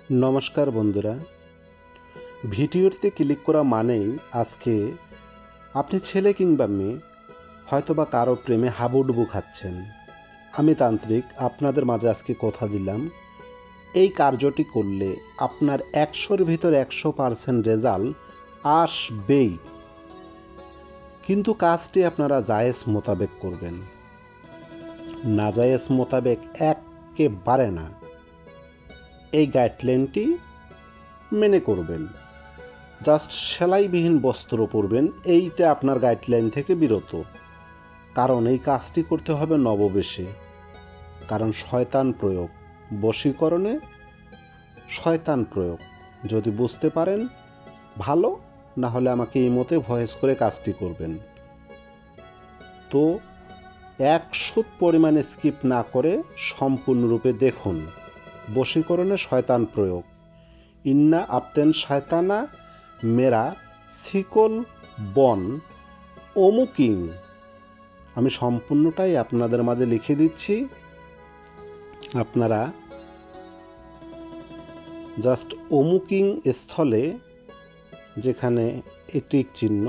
নমস্কার বন্ধুরা, ভিডিওতে ক্লিক করা মানেই আজকে আপনি ছেলে কিংবা মেয়ে হয়তোবা কারো প্রেমে হাবুডুবু খাচ্ছেন। আমি তান্ত্রিক আপনাদের মাঝে আজকে কথা দিলাম, এই কার্যটি করলে আপনার ১০০-র ভিতর ১০০% রেজাল্ট আসবেই, কিন্তু কাজটি আপনারা জায়েজ মোতাবেক করবেন, নাজায়েজ মোতাবেক একেবারে না। এই গাইডলাইনটি মেনে করবেন। জাস্ট সেলাইবিহীন বস্ত্র পরবেন, এইটা আপনার গাইডলাইন থেকে বিরত। কারণ এই কাজটি করতে হবে নববেশে, কারণ শয়তান প্রয়োগ, বশীকরণে শয়তান প্রয়োগ। যদি বুঝতে পারেন ভালো, না হলে আমাকে এই মতে ভয়েস করে কাজটি করবেন। তো ১০০ পরিমাণে স্কিপ না করে সম্পূর্ণরূপে দেখুন। বশীকরণে শয়তান প্রয়োগ, ইন্না আপতেন শয়তানা মেরা সিকল বন অমুকিং। আমি সম্পূর্ণটাই আপনাদের মাঝে লিখে দিচ্ছি, আপনারা জাস্ট অমুকিং স্থলে, যেখানে টিক চিহ্ন,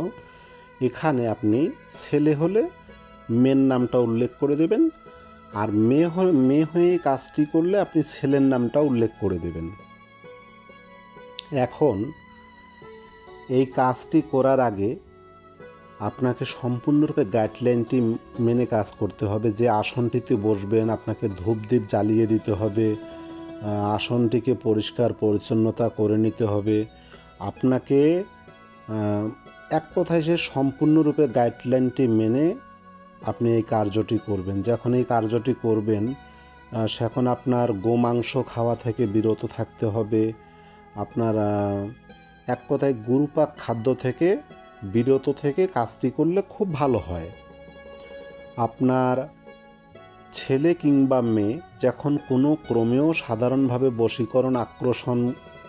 এখানে আপনি ছেলে হলে মেয়ের নামটা উল্লেখ করে দেবেন, আর মেয়ে হয়ে কাজটি করলে আপনি ছেলের নামটা উল্লেখ করে দেবেন। এখন এই কাজটি করার আগে আপনাকে সম্পূর্ণরূপে গাইডলাইনটি মেনে কাজ করতে হবে। যে আসনটিতে বসবেন আপনাকে ধূপদীপ জ্বালিয়ে দিতে হবে, আসনটিকে পরিষ্কার পরিচ্ছন্নতা করে নিতে হবে। আপনাকে এক কথায় সে সম্পূর্ণরূপে গাইডলাইনটি মেনে আপনি এই কার্যটি করবেন। যখন এই কার্যটি করবেন সেখন আপনার গোমাংস খাওয়া থেকে বিরত থাকতে হবে। আপনার এক কথায় গুরুপাক খাদ্য থেকে বিরত থেকে কাজটি করলে খুব ভালো হয়। আপনার ছেলে কিংবা মেয়ে যখন কোনো ক্রমেও সাধারণভাবে বশীকরণ আকর্ষণ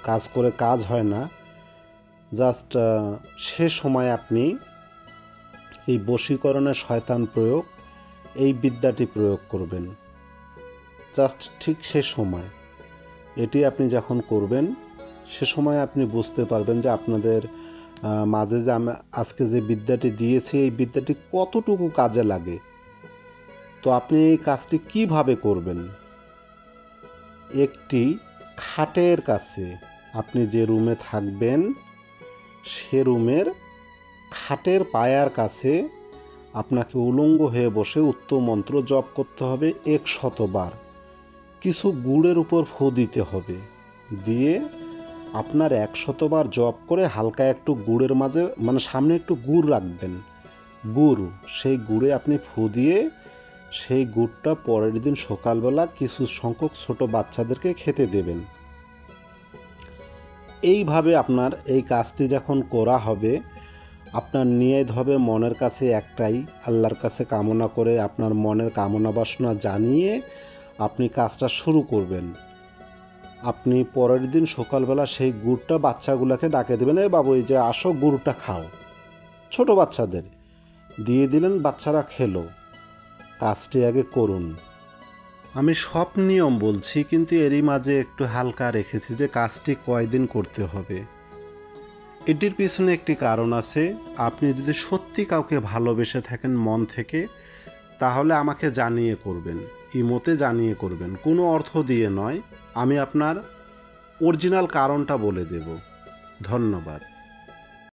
কাজ করে কাজ হয় না, জাস্ট সে সময় আপনি এই বশীকরণের শয়তান প্রয়োগ, এই বিদ্যাটি প্রয়োগ করবেন। জাস্ট ঠিক সে সময় এটি আপনি যখন করবেন, সে সময় আপনি বুঝতে পারবেন যে আপনাদের মাঝে যে আমি আজকে যে বিদ্যাটি দিয়েছি, এই বিদ্যাটি কতটুকু কাজে লাগে। তো আপনি এই কাজটি কিভাবে করবেন? একটি খাটের কাছে, আপনি যে রুমে থাকবেন সে রুমের খাটের পায়ার কাছে আপনাকে উলঙ্গ হয়ে বসে উত্তম মন্ত্র জপ করতে হবে ১০০ বার। কিছু গুড়ের উপর ফু দিতে হবে, দিয়ে আপনার ১০০ বার জপ করে হালকা একটু গুড়ের মাঝে, মানে সামনে একটু গুড় রাখবেন, গুড়, সেই গুড়ে আপনি ফু দিয়ে সেই গুড়টা পরের দিন সকালবেলা কিছু সংখ্যক ছোট বাচ্চাদেরকে খেতে দেবেন। এইভাবে আপনার এই কাজটি যখন করা হবে, আপনার নিয়ত হবে মনের কাছে একটাই, আল্লাহর কাছে কামনা করে আপনার মনের কামনা বাসনা জানিয়ে আপনি কাজটা শুরু করবেন। আপনি পরের দিন সকালবেলা সেই গুড়টা বাচ্চাগুলোকে ডাকে দেবেন, এই বাবু এই যে আসো গুড়টা খাও, ছোট বাচ্চাদের দিয়ে দিলেন, বাচ্চারা খেলো। কাজটি আগে করুন। আমি সব নিয়ম বলছি, কিন্তু এরই মাঝে একটু হালকা রেখেছি যে কাজটি কয়দিন করতে হবে। এটির পিছনে একটি কারণ আছে। আপনি যদি সত্যি কাউকে ভালোবেসে থাকেন মন থেকে, তাহলে আমাকে জানিয়ে করবেন, ইমোতে জানিয়ে করবেন, কোনো অর্থ দিয়ে নয়। আমি আপনার অরিজিনাল কারণটা বলে দেব। ধন্যবাদ।